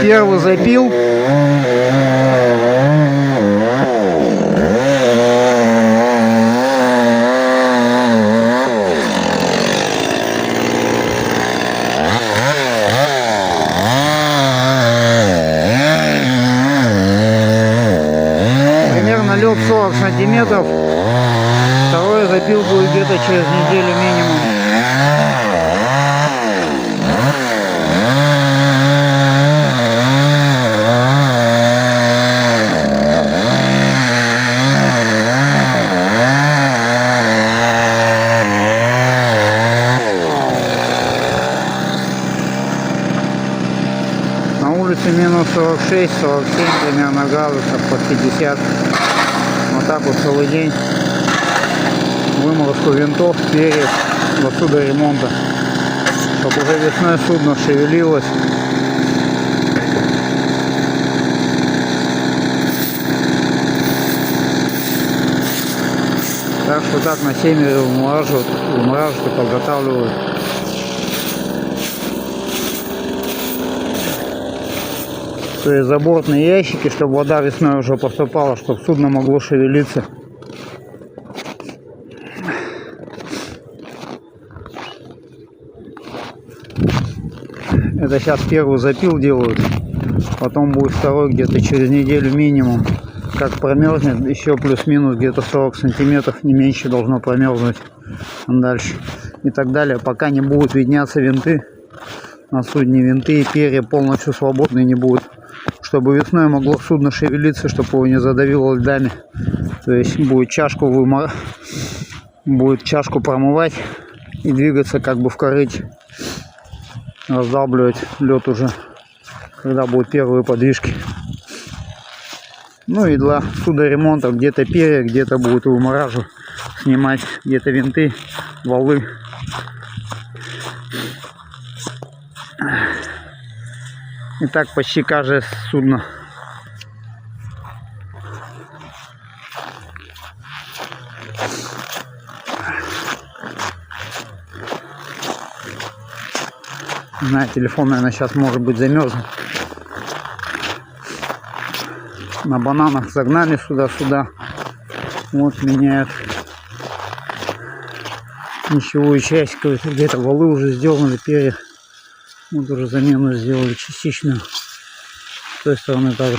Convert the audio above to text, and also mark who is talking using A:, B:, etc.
A: Первый запил. Примерно лед 40 сантиметров. Второй запил будет где-то через неделю минимум. На улице минус 46-47 примерно градусов, под 50. Вот так вот целый день. Выморозку винтов, перьев до судоремонта, чтобы уже весной судно шевелилось. Так что так на севере вымораживают и подготавливают. То есть забортные ящики, чтобы вода весной уже поступала, чтобы судно могло шевелиться. Это сейчас первый запил делают, потом будет второй где-то через неделю минимум. Как промерзнет, еще плюс-минус где-то 40 сантиметров, не меньше должно промерзнуть дальше. И так далее, пока не будут видняться винты на судне, винты и перья полностью свободные не будут. Чтобы весной могло судно шевелиться, чтобы его не задавило льдами. То есть будет чашку промывать и двигаться как бы в корыте. Раздалбливать лед уже, когда будут первые подвижки. Ну и для судоремонта где-то перья, где-то будет вымораживать, снимать где-то винты, валы. И так почти каждое судно. На телефон, наверное, сейчас может быть замерзнет. На бананах загнали сюда. Вот меняют ничего часть, где-то валы уже сделаны, перья. Вот уже замену сделали частичную. С той стороны также.